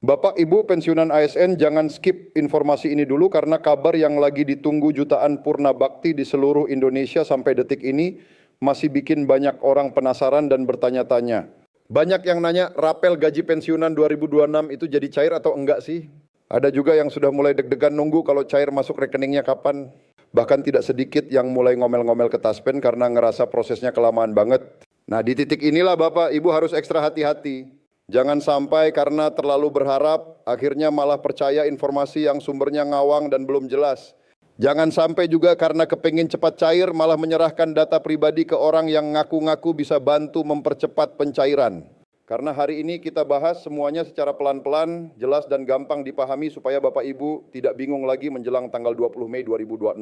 Bapak Ibu pensiunan ASN jangan skip informasi ini dulu karena kabar yang lagi ditunggu jutaan purna bakti di seluruh Indonesia sampai detik ini masih bikin banyak orang penasaran dan bertanya-tanya. Banyak yang nanya rapel gaji pensiunan 2026 itu jadi cair atau enggak sih? Ada juga yang sudah mulai deg-degan nunggu kalau cair masuk rekeningnya kapan. Bahkan tidak sedikit yang mulai ngomel-ngomel ke Taspen karena ngerasa prosesnya kelamaan banget. Nah di titik inilah Bapak Ibu harus ekstra hati-hati. Jangan sampai karena terlalu berharap, akhirnya malah percaya informasi yang sumbernya ngawang dan belum jelas. Jangan sampai juga karena kepingin cepat cair, malah menyerahkan data pribadi ke orang yang ngaku-ngaku bisa bantu mempercepat pencairan. Karena hari ini kita bahas semuanya secara pelan-pelan, jelas dan gampang dipahami supaya Bapak Ibu tidak bingung lagi menjelang tanggal 20 Mei 2026.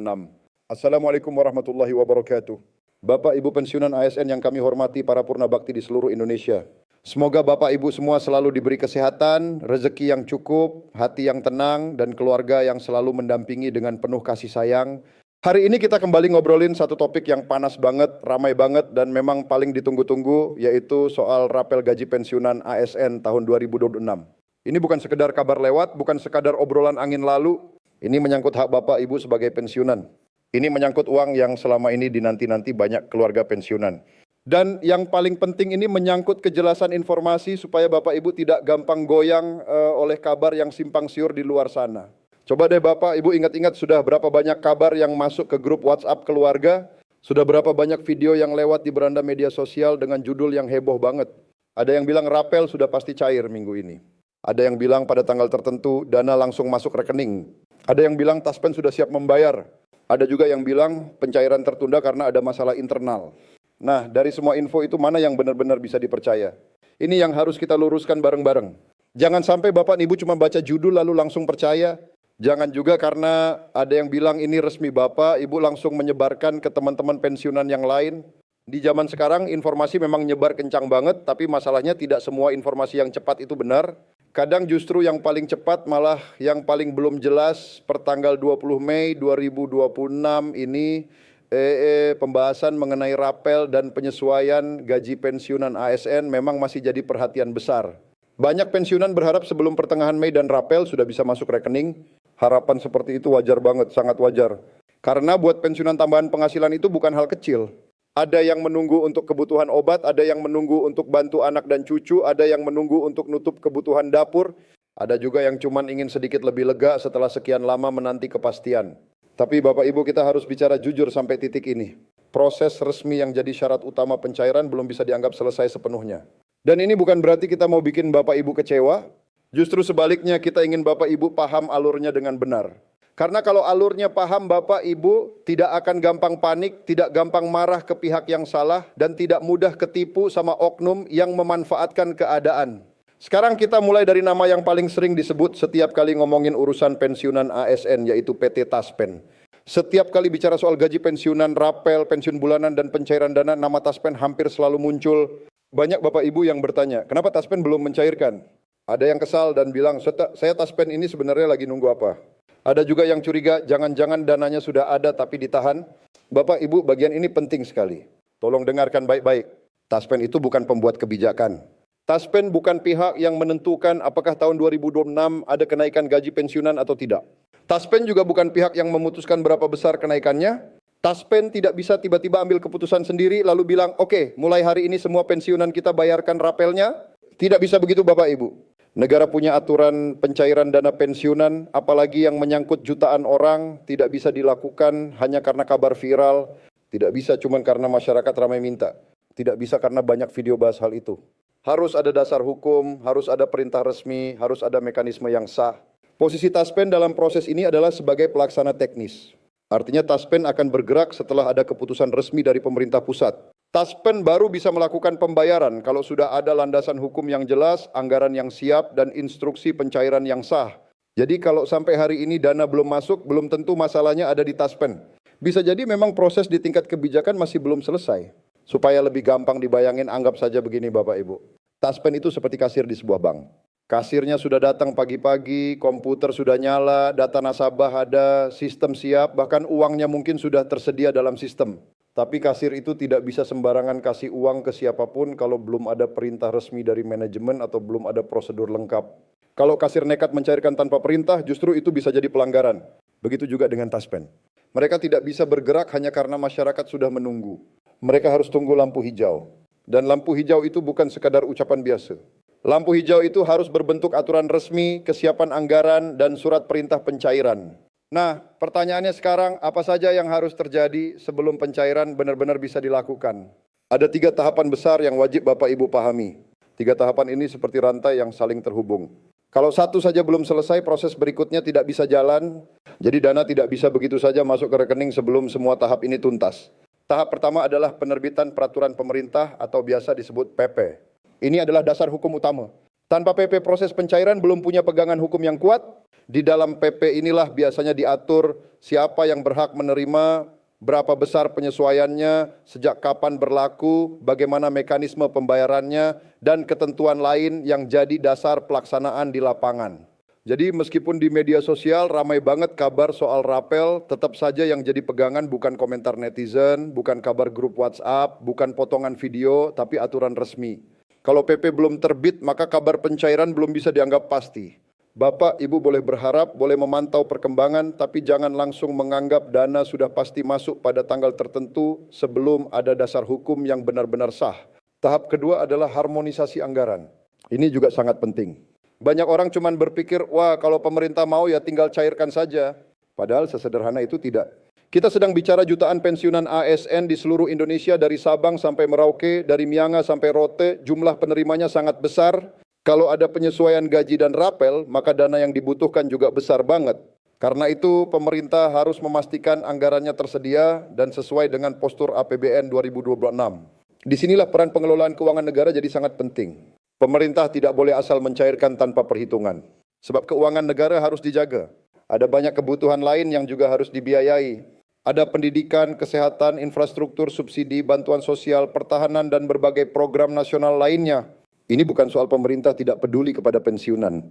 Assalamualaikum warahmatullahi wabarakatuh. Bapak Ibu pensiunan ASN yang kami hormati, para purna bakti di seluruh Indonesia. Semoga Bapak Ibu semua selalu diberi kesehatan, rezeki yang cukup, hati yang tenang, dan keluarga yang selalu mendampingi dengan penuh kasih sayang. Hari ini kita kembali ngobrolin satu topik yang panas banget, ramai banget, dan memang paling ditunggu-tunggu, yaitu soal rapel gaji pensiunan ASN tahun 2026. Ini bukan sekedar kabar lewat, bukan sekadar obrolan angin lalu, ini menyangkut hak Bapak Ibu sebagai pensiunan. Ini menyangkut uang yang selama ini dinanti-nanti banyak keluarga pensiunan. Dan yang paling penting ini menyangkut kejelasan informasi supaya Bapak Ibu tidak gampang goyang oleh kabar yang simpang siur di luar sana. Coba deh Bapak Ibu ingat-ingat sudah berapa banyak kabar yang masuk ke grup WhatsApp keluarga, sudah berapa banyak video yang lewat di beranda media sosial dengan judul yang heboh banget. Ada yang bilang rapel sudah pasti cair minggu ini. Ada yang bilang pada tanggal tertentu dana langsung masuk rekening. Ada yang bilang Taspen sudah siap membayar. Ada juga yang bilang pencairan tertunda karena ada masalah internal. Nah, dari semua info itu mana yang benar-benar bisa dipercaya? Ini yang harus kita luruskan bareng-bareng. Jangan sampai Bapak dan Ibu cuma baca judul lalu langsung percaya. Jangan juga karena ada yang bilang ini resmi Bapak, Ibu langsung menyebarkan ke teman-teman pensiunan yang lain. Di zaman sekarang informasi memang nyebar kencang banget, tapi masalahnya tidak semua informasi yang cepat itu benar. Kadang justru yang paling cepat malah yang paling belum jelas. Pertanggal 20 Mei 2026 ini pembahasan mengenai rapel dan penyesuaian gaji pensiunan ASN memang masih jadi perhatian besar. Banyak pensiunan berharap sebelum pertengahan Mei dan rapel sudah bisa masuk rekening. Harapan seperti itu wajar banget, sangat wajar. Karena buat pensiunan tambahan penghasilan itu bukan hal kecil. Ada yang menunggu untuk kebutuhan obat, ada yang menunggu untuk bantu anak dan cucu, ada yang menunggu untuk nutup kebutuhan dapur, ada juga yang cuma ingin sedikit lebih lega setelah sekian lama menanti kepastian. Tapi Bapak Ibu kita harus bicara jujur sampai titik ini. Proses resmi yang jadi syarat utama pencairan belum bisa dianggap selesai sepenuhnya. Dan ini bukan berarti kita mau bikin Bapak Ibu kecewa. Justru sebaliknya kita ingin Bapak Ibu paham alurnya dengan benar. Karena kalau alurnya paham Bapak Ibu tidak akan gampang panik, tidak gampang marah ke pihak yang salah, dan tidak mudah ketipu sama oknum yang memanfaatkan keadaan. Sekarang kita mulai dari nama yang paling sering disebut setiap kali ngomongin urusan pensiunan ASN, yaitu PT Taspen. Setiap kali bicara soal gaji pensiunan, rapel, pensiun bulanan, dan pencairan dana, nama Taspen hampir selalu muncul. Banyak Bapak Ibu yang bertanya, kenapa Taspen belum mencairkan? Ada yang kesal dan bilang, saya Taspen ini sebenarnya lagi nunggu apa? Ada juga yang curiga, jangan-jangan dananya sudah ada tapi ditahan. Bapak Ibu, bagian ini penting sekali. Tolong dengarkan baik-baik. Taspen itu bukan pembuat kebijakan. Taspen bukan pihak yang menentukan apakah tahun 2026 ada kenaikan gaji pensiunan atau tidak. Taspen juga bukan pihak yang memutuskan berapa besar kenaikannya. Taspen tidak bisa tiba-tiba ambil keputusan sendiri lalu bilang, oke, mulai hari ini semua pensiunan kita bayarkan rapelnya. Tidak bisa begitu Bapak Ibu. Negara punya aturan pencairan dana pensiunan, apalagi yang menyangkut jutaan orang, tidak bisa dilakukan hanya karena kabar viral, tidak bisa cuma karena masyarakat ramai minta, tidak bisa karena banyak video bahas hal itu. Harus ada dasar hukum, harus ada perintah resmi, harus ada mekanisme yang sah. Posisi Taspen dalam proses ini adalah sebagai pelaksana teknis. Artinya Taspen akan bergerak setelah ada keputusan resmi dari pemerintah pusat. Taspen baru bisa melakukan pembayaran kalau sudah ada landasan hukum yang jelas, anggaran yang siap, dan instruksi pencairan yang sah. Jadi kalau sampai hari ini dana belum masuk, belum tentu masalahnya ada di Taspen. Bisa jadi memang proses di tingkat kebijakan masih belum selesai. Supaya lebih gampang dibayangin, anggap saja begini Bapak Ibu. Taspen itu seperti kasir di sebuah bank. Kasirnya sudah datang pagi-pagi, komputer sudah nyala, data nasabah ada, sistem siap, bahkan uangnya mungkin sudah tersedia dalam sistem. Tapi kasir itu tidak bisa sembarangan kasih uang ke siapapun kalau belum ada perintah resmi dari manajemen atau belum ada prosedur lengkap. Kalau kasir nekat mencairkan tanpa perintah, justru itu bisa jadi pelanggaran. Begitu juga dengan taspen. Mereka tidak bisa bergerak hanya karena masyarakat sudah menunggu. Mereka harus tunggu lampu hijau. Dan lampu hijau itu bukan sekadar ucapan biasa. Lampu hijau itu harus berbentuk aturan resmi, kesiapan anggaran, dan surat perintah pencairan. Nah, pertanyaannya sekarang, apa saja yang harus terjadi sebelum pencairan benar-benar bisa dilakukan? Ada 3 tahapan besar yang wajib Bapak Ibu pahami. 3 tahapan ini seperti rantai yang saling terhubung. Kalau satu saja belum selesai, proses berikutnya tidak bisa jalan, jadi dana tidak bisa begitu saja masuk ke rekening sebelum semua tahap ini tuntas. Tahap pertama adalah penerbitan peraturan pemerintah atau biasa disebut PP. Ini adalah dasar hukum utama. Tanpa PP, proses pencairan belum punya pegangan hukum yang kuat. Di dalam PP inilah biasanya diatur siapa yang berhak menerima, berapa besar penyesuaiannya, sejak kapan berlaku, bagaimana mekanisme pembayarannya, dan ketentuan lain yang jadi dasar pelaksanaan di lapangan. Jadi meskipun di media sosial ramai banget kabar soal rapel, tetap saja yang jadi pegangan bukan komentar netizen, bukan kabar grup WhatsApp, bukan potongan video, tapi aturan resmi. Kalau PP belum terbit, maka kabar pencairan belum bisa dianggap pasti. Bapak, Ibu boleh berharap, boleh memantau perkembangan, tapi jangan langsung menganggap dana sudah pasti masuk pada tanggal tertentu sebelum ada dasar hukum yang benar-benar sah. Tahap kedua adalah harmonisasi anggaran. Ini juga sangat penting. Banyak orang cuma berpikir, wah kalau pemerintah mau ya tinggal cairkan saja. Padahal sesederhana itu tidak. Kita sedang bicara jutaan pensiunan ASN di seluruh Indonesia dari Sabang sampai Merauke, dari Mianga sampai Rote, jumlah penerimanya sangat besar. Kalau ada penyesuaian gaji dan rapel, maka dana yang dibutuhkan juga besar banget. Karena itu pemerintah harus memastikan anggarannya tersedia dan sesuai dengan postur APBN 2026. Disinilah peran pengelolaan keuangan negara jadi sangat penting. Pemerintah tidak boleh asal mencairkan tanpa perhitungan. Sebab keuangan negara harus dijaga. Ada banyak kebutuhan lain yang juga harus dibiayai. Ada pendidikan, kesehatan, infrastruktur, subsidi, bantuan sosial, pertahanan, dan berbagai program nasional lainnya. Ini bukan soal pemerintah tidak peduli kepada pensiunan.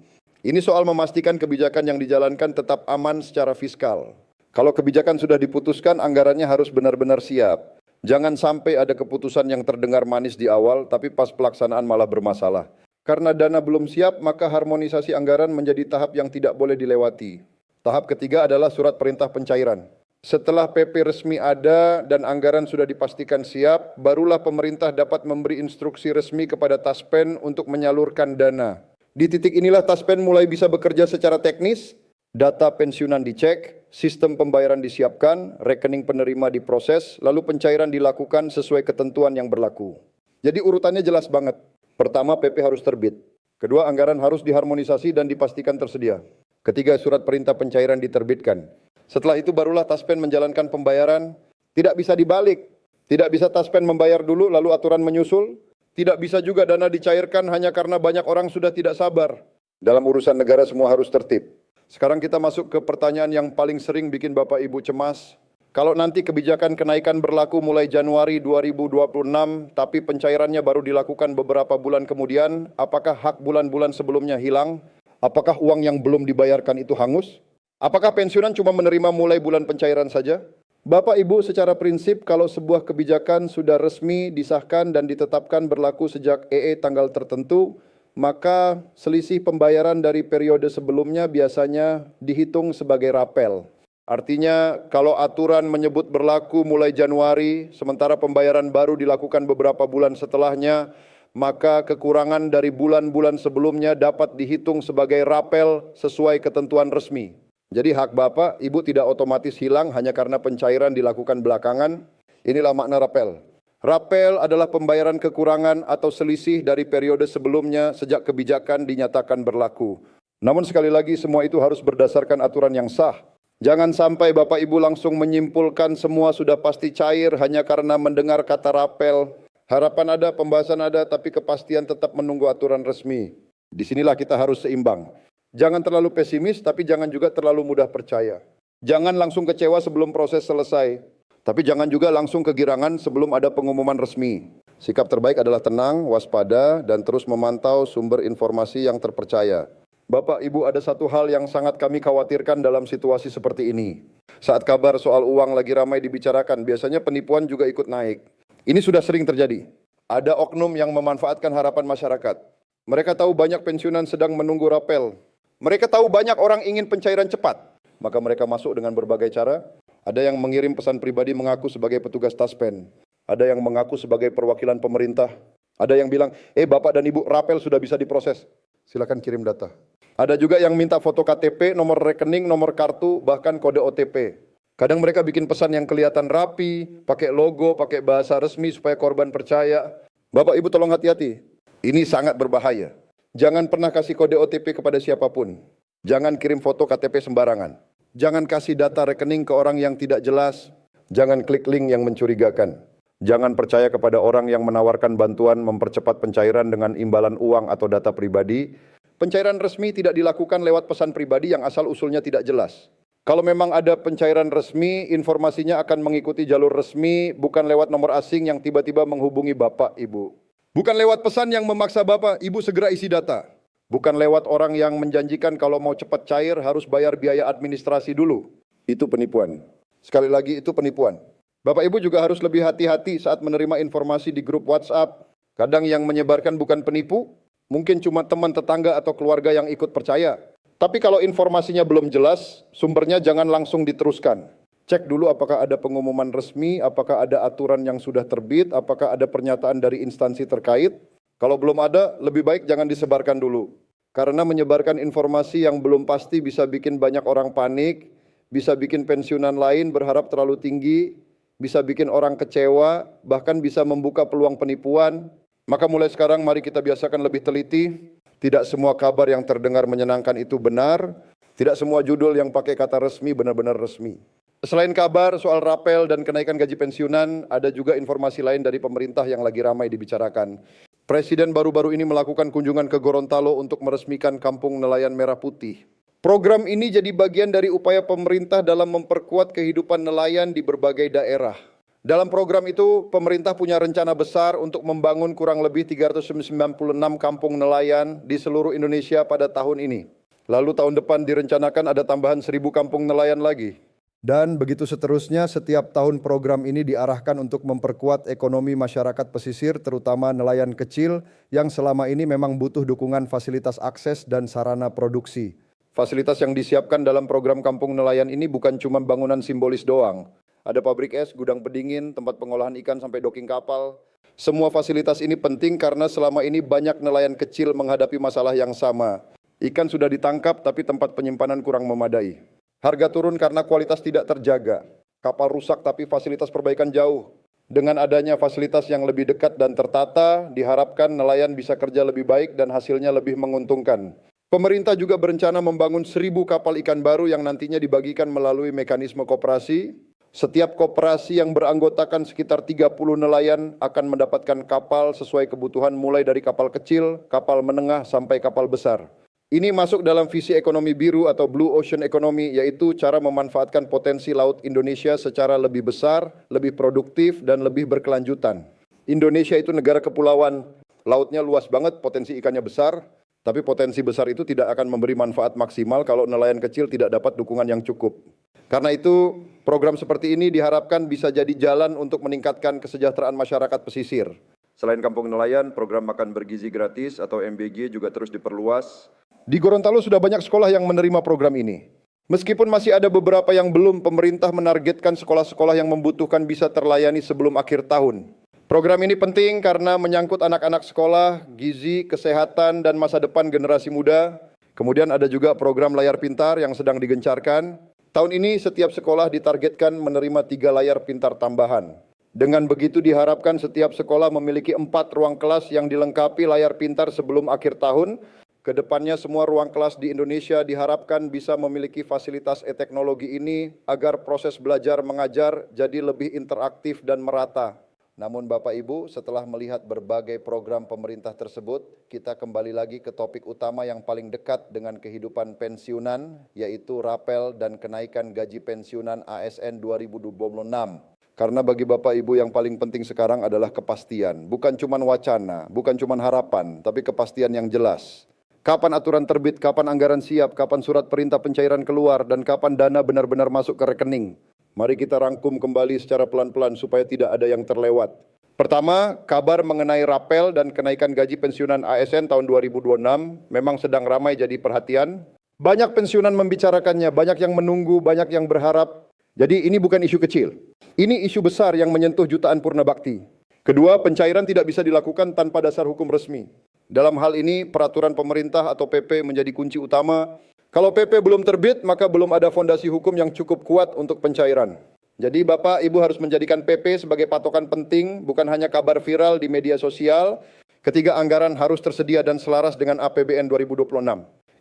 Ini soal memastikan kebijakan yang dijalankan tetap aman secara fiskal. Kalau kebijakan sudah diputuskan, anggarannya harus benar-benar siap. Jangan sampai ada keputusan yang terdengar manis di awal, tapi pas pelaksanaan malah bermasalah. Karena dana belum siap, maka harmonisasi anggaran menjadi tahap yang tidak boleh dilewati. Tahap ketiga adalah surat perintah pencairan. Setelah PP resmi ada dan anggaran sudah dipastikan siap, barulah pemerintah dapat memberi instruksi resmi kepada Taspen untuk menyalurkan dana. Di titik inilah Taspen mulai bisa bekerja secara teknis, data pensiunan dicek, sistem pembayaran disiapkan, rekening penerima diproses, lalu pencairan dilakukan sesuai ketentuan yang berlaku. Jadi urutannya jelas banget. Pertama, PP harus terbit. Kedua, anggaran harus diharmonisasi dan dipastikan tersedia. Ketiga, surat perintah pencairan diterbitkan. Setelah itu barulah Taspen menjalankan pembayaran. Tidak bisa dibalik. Tidak bisa Taspen membayar dulu lalu aturan menyusul. Tidak bisa juga dana dicairkan hanya karena banyak orang sudah tidak sabar. Dalam urusan negara semua harus tertib. Sekarang kita masuk ke pertanyaan yang paling sering bikin Bapak Ibu cemas. Kalau nanti kebijakan kenaikan berlaku mulai Januari 2026, tapi pencairannya baru dilakukan beberapa bulan kemudian, apakah hak bulan-bulan sebelumnya hilang? Apakah uang yang belum dibayarkan itu hangus? Apakah pensiunan cuma menerima mulai bulan pencairan saja? Bapak Ibu, secara prinsip kalau sebuah kebijakan sudah resmi disahkan dan ditetapkan berlaku sejak tanggal tertentu, maka selisih pembayaran dari periode sebelumnya biasanya dihitung sebagai rapel. Artinya kalau aturan menyebut berlaku mulai Januari, sementara pembayaran baru dilakukan beberapa bulan setelahnya, maka kekurangan dari bulan-bulan sebelumnya dapat dihitung sebagai rapel sesuai ketentuan resmi. Jadi hak Bapak, Ibu tidak otomatis hilang hanya karena pencairan dilakukan belakangan. Inilah makna rapel. Rapel adalah pembayaran kekurangan atau selisih dari periode sebelumnya sejak kebijakan dinyatakan berlaku. Namun sekali lagi semua itu harus berdasarkan aturan yang sah. Jangan sampai Bapak Ibu langsung menyimpulkan semua sudah pasti cair hanya karena mendengar kata rapel. Harapan ada, pembahasan ada, tapi kepastian tetap menunggu aturan resmi. Disinilah kita harus seimbang. Jangan terlalu pesimis, tapi jangan juga terlalu mudah percaya. Jangan langsung kecewa sebelum proses selesai, tapi jangan juga langsung kegirangan sebelum ada pengumuman resmi. Sikap terbaik adalah tenang, waspada, dan terus memantau sumber informasi yang terpercaya. Bapak, Ibu, ada satu hal yang sangat kami khawatirkan dalam situasi seperti ini. Saat kabar soal uang lagi ramai dibicarakan, biasanya penipuan juga ikut naik. Ini sudah sering terjadi. Ada oknum yang memanfaatkan harapan masyarakat. Mereka tahu banyak pensiunan sedang menunggu rapel. Mereka tahu banyak orang ingin pencairan cepat. Maka mereka masuk dengan berbagai cara. Ada yang mengirim pesan pribadi mengaku sebagai petugas Taspen. Ada yang mengaku sebagai perwakilan pemerintah. Ada yang bilang, Bapak dan Ibu, rapel sudah bisa diproses. Silakan kirim data. Ada juga yang minta foto KTP, nomor rekening, nomor kartu, bahkan kode OTP. Kadang mereka bikin pesan yang kelihatan rapi, pakai logo, pakai bahasa resmi supaya korban percaya. Bapak Ibu tolong hati-hati. Ini sangat berbahaya. Jangan pernah kasih kode OTP kepada siapapun. Jangan kirim foto KTP sembarangan. Jangan kasih data rekening ke orang yang tidak jelas. Jangan klik link yang mencurigakan. Jangan percaya kepada orang yang menawarkan bantuan mempercepat pencairan dengan imbalan uang atau data pribadi. Pencairan resmi tidak dilakukan lewat pesan pribadi yang asal-usulnya tidak jelas. Kalau memang ada pencairan resmi, informasinya akan mengikuti jalur resmi, bukan lewat nomor asing yang tiba-tiba menghubungi Bapak, Ibu. Bukan lewat pesan yang memaksa Bapak, Ibu segera isi data. Bukan lewat orang yang menjanjikan kalau mau cepat cair harus bayar biaya administrasi dulu. Itu penipuan. Sekali lagi itu penipuan. Bapak Ibu juga harus lebih hati-hati saat menerima informasi di grup WhatsApp. Kadang yang menyebarkan bukan penipu, mungkin cuma teman tetangga atau keluarga yang ikut percaya. Tapi kalau informasinya belum jelas, sumbernya jangan langsung diteruskan. Cek dulu apakah ada pengumuman resmi, apakah ada aturan yang sudah terbit, apakah ada pernyataan dari instansi terkait. Kalau belum ada, lebih baik jangan disebarkan dulu. Karena menyebarkan informasi yang belum pasti bisa bikin banyak orang panik, bisa bikin pensiunan lain berharap terlalu tinggi, bisa bikin orang kecewa, bahkan bisa membuka peluang penipuan. Maka mulai sekarang mari kita biasakan lebih teliti. Tidak semua kabar yang terdengar menyenangkan itu benar. Tidak semua judul yang pakai kata resmi benar-benar resmi. Selain kabar soal rapel dan kenaikan gaji pensiunan, ada juga informasi lain dari pemerintah yang lagi ramai dibicarakan. Presiden baru-baru ini melakukan kunjungan ke Gorontalo untuk meresmikan Kampung Nelayan Merah Putih. Program ini jadi bagian dari upaya pemerintah dalam memperkuat kehidupan nelayan di berbagai daerah. Dalam program itu, pemerintah punya rencana besar untuk membangun kurang lebih 396 kampung nelayan di seluruh Indonesia pada tahun ini. Lalu tahun depan direncanakan ada tambahan 1.000 kampung nelayan lagi. Dan begitu seterusnya, setiap tahun program ini diarahkan untuk memperkuat ekonomi masyarakat pesisir, terutama nelayan kecil yang selama ini memang butuh dukungan fasilitas akses dan sarana produksi. Fasilitas yang disiapkan dalam program kampung nelayan ini bukan cuma bangunan simbolis doang. Ada pabrik es, gudang pendingin, tempat pengolahan ikan sampai docking kapal. Semua fasilitas ini penting karena selama ini banyak nelayan kecil menghadapi masalah yang sama. Ikan sudah ditangkap tapi tempat penyimpanan kurang memadai. Harga turun karena kualitas tidak terjaga. Kapal rusak tapi fasilitas perbaikan jauh. Dengan adanya fasilitas yang lebih dekat dan tertata, diharapkan nelayan bisa kerja lebih baik dan hasilnya lebih menguntungkan. Pemerintah juga berencana membangun 1.000 kapal ikan baru yang nantinya dibagikan melalui mekanisme koperasi. Setiap koperasi yang beranggotakan sekitar 30 nelayan akan mendapatkan kapal sesuai kebutuhan mulai dari kapal kecil, kapal menengah, sampai kapal besar. Ini masuk dalam visi ekonomi biru atau Blue Ocean Economy, yaitu cara memanfaatkan potensi laut Indonesia secara lebih besar, lebih produktif, dan lebih berkelanjutan. Indonesia itu negara kepulauan, lautnya luas banget, potensi ikannya besar, tapi potensi besar itu tidak akan memberi manfaat maksimal kalau nelayan kecil tidak dapat dukungan yang cukup. Karena itu, program seperti ini diharapkan bisa jadi jalan untuk meningkatkan kesejahteraan masyarakat pesisir. Selain kampung nelayan, program makan bergizi gratis atau MBG juga terus diperluas. Di Gorontalo sudah banyak sekolah yang menerima program ini. Meskipun masih ada beberapa yang belum, pemerintah menargetkan sekolah-sekolah yang membutuhkan bisa terlayani sebelum akhir tahun. Program ini penting karena menyangkut anak-anak sekolah, gizi, kesehatan, dan masa depan generasi muda. Kemudian ada juga program layar pintar yang sedang digencarkan. Tahun ini setiap sekolah ditargetkan menerima 3 layar pintar tambahan. Dengan begitu diharapkan setiap sekolah memiliki 4 ruang kelas yang dilengkapi layar pintar sebelum akhir tahun. Kedepannya semua ruang kelas di Indonesia diharapkan bisa memiliki fasilitas e-teknologi ini agar proses belajar mengajar jadi lebih interaktif dan merata. Namun Bapak Ibu, setelah melihat berbagai program pemerintah tersebut, kita kembali lagi ke topik utama yang paling dekat dengan kehidupan pensiunan, yaitu rapel dan kenaikan gaji pensiunan ASN 2026. Karena bagi Bapak Ibu yang paling penting sekarang adalah kepastian. Bukan cuma wacana, bukan cuma harapan, tapi kepastian yang jelas. Kapan aturan terbit, kapan anggaran siap, kapan surat perintah pencairan keluar, dan kapan dana benar-benar masuk ke rekening. Mari kita rangkum kembali secara pelan-pelan supaya tidak ada yang terlewat. Pertama, kabar mengenai rapel dan kenaikan gaji pensiunan ASN tahun 2026 memang sedang ramai jadi perhatian. Banyak pensiunan membicarakannya, banyak yang menunggu, banyak yang berharap. Jadi ini bukan isu kecil. Ini isu besar yang menyentuh jutaan purna bakti. Kedua, pencairan tidak bisa dilakukan tanpa dasar hukum resmi. Dalam hal ini, peraturan pemerintah atau PP menjadi kunci utama. Kalau PP belum terbit, maka belum ada fondasi hukum yang cukup kuat untuk pencairan. Jadi Bapak Ibu harus menjadikan PP sebagai patokan penting, bukan hanya kabar viral di media sosial. Ketiga, anggaran harus tersedia dan selaras dengan APBN 2026.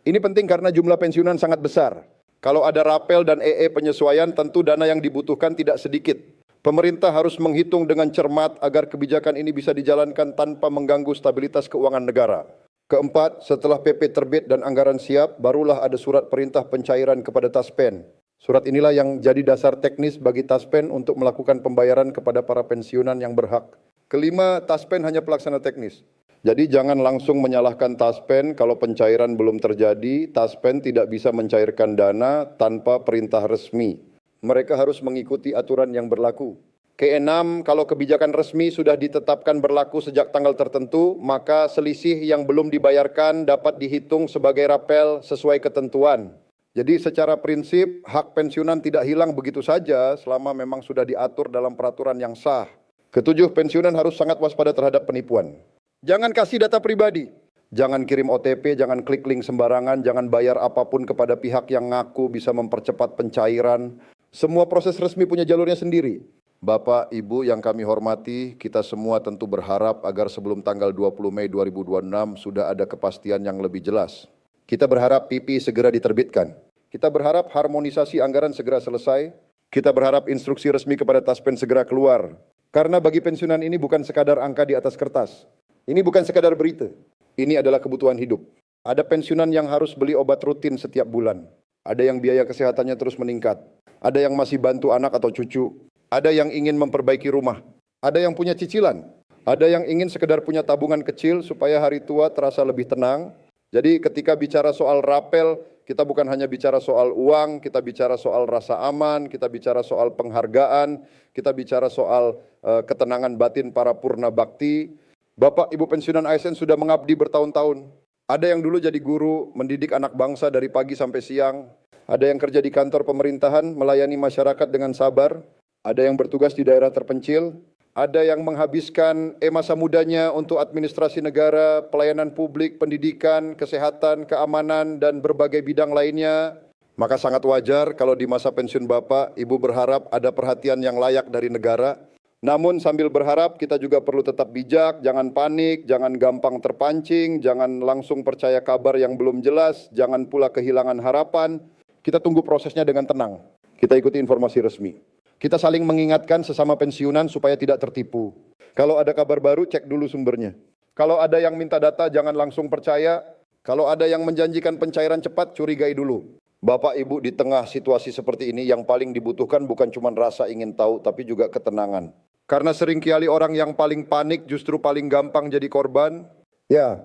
Ini penting karena jumlah pensiunan sangat besar. Kalau ada rapel dan EE penyesuaian, tentu dana yang dibutuhkan tidak sedikit. Pemerintah harus menghitung dengan cermat agar kebijakan ini bisa dijalankan tanpa mengganggu stabilitas keuangan negara. Keempat, setelah PP terbit dan anggaran siap, barulah ada surat perintah pencairan kepada Taspen. Surat inilah yang jadi dasar teknis bagi Taspen untuk melakukan pembayaran kepada para pensiunan yang berhak. Kelima, Taspen hanya pelaksana teknis. Jadi jangan langsung menyalahkan Taspen kalau pencairan belum terjadi. Taspen tidak bisa mencairkan dana tanpa perintah resmi. Mereka harus mengikuti aturan yang berlaku. Keenam, kalau kebijakan resmi sudah ditetapkan berlaku sejak tanggal tertentu, maka selisih yang belum dibayarkan dapat dihitung sebagai rapel sesuai ketentuan. Jadi secara prinsip, hak pensiunan tidak hilang begitu saja selama memang sudah diatur dalam peraturan yang sah. Ketujuh, pensiunan harus sangat waspada terhadap penipuan. Jangan kasih data pribadi. Jangan kirim OTP, jangan klik link sembarangan, jangan bayar apapun kepada pihak yang ngaku bisa mempercepat pencairan. Semua proses resmi punya jalurnya sendiri. Bapak, Ibu yang kami hormati, kita semua tentu berharap agar sebelum tanggal 20 Mei 2026 sudah ada kepastian yang lebih jelas. Kita berharap PP segera diterbitkan. Kita berharap harmonisasi anggaran segera selesai. Kita berharap instruksi resmi kepada Taspen segera keluar. Karena bagi pensiunan ini bukan sekadar angka di atas kertas. Ini bukan sekadar berita. Ini adalah kebutuhan hidup. Ada pensiunan yang harus beli obat rutin setiap bulan. Ada yang biaya kesehatannya terus meningkat. Ada yang masih bantu anak atau cucu. Ada yang ingin memperbaiki rumah. Ada yang punya cicilan. Ada yang ingin sekedar punya tabungan kecil supaya hari tua terasa lebih tenang. Jadi ketika bicara soal rapel, kita bukan hanya bicara soal uang, kita bicara soal rasa aman, kita bicara soal penghargaan, kita bicara soal ketenangan batin para purna bakti. Bapak Ibu pensiunan ASN sudah mengabdi bertahun-tahun. Ada yang dulu jadi guru, mendidik anak bangsa dari pagi sampai siang. Ada yang kerja di kantor pemerintahan, melayani masyarakat dengan sabar. Ada yang bertugas di daerah terpencil. Ada yang menghabiskan masa mudanya untuk administrasi negara, pelayanan publik, pendidikan, kesehatan, keamanan, dan berbagai bidang lainnya. Maka sangat wajar kalau di masa pensiun Bapak, Ibu berharap ada perhatian yang layak dari negara. Namun sambil berharap kita juga perlu tetap bijak, jangan panik, jangan gampang terpancing, jangan langsung percaya kabar yang belum jelas, jangan pula kehilangan harapan. Kita tunggu prosesnya dengan tenang. Kita ikuti informasi resmi. Kita saling mengingatkan sesama pensiunan supaya tidak tertipu. Kalau ada kabar baru, cek dulu sumbernya. Kalau ada yang minta data, jangan langsung percaya. Kalau ada yang menjanjikan pencairan cepat, curigai dulu. Bapak Ibu di tengah situasi seperti ini, yang paling dibutuhkan bukan cuma rasa ingin tahu, tapi juga ketenangan. Karena seringkali orang yang paling panik justru paling gampang jadi korban. Ya,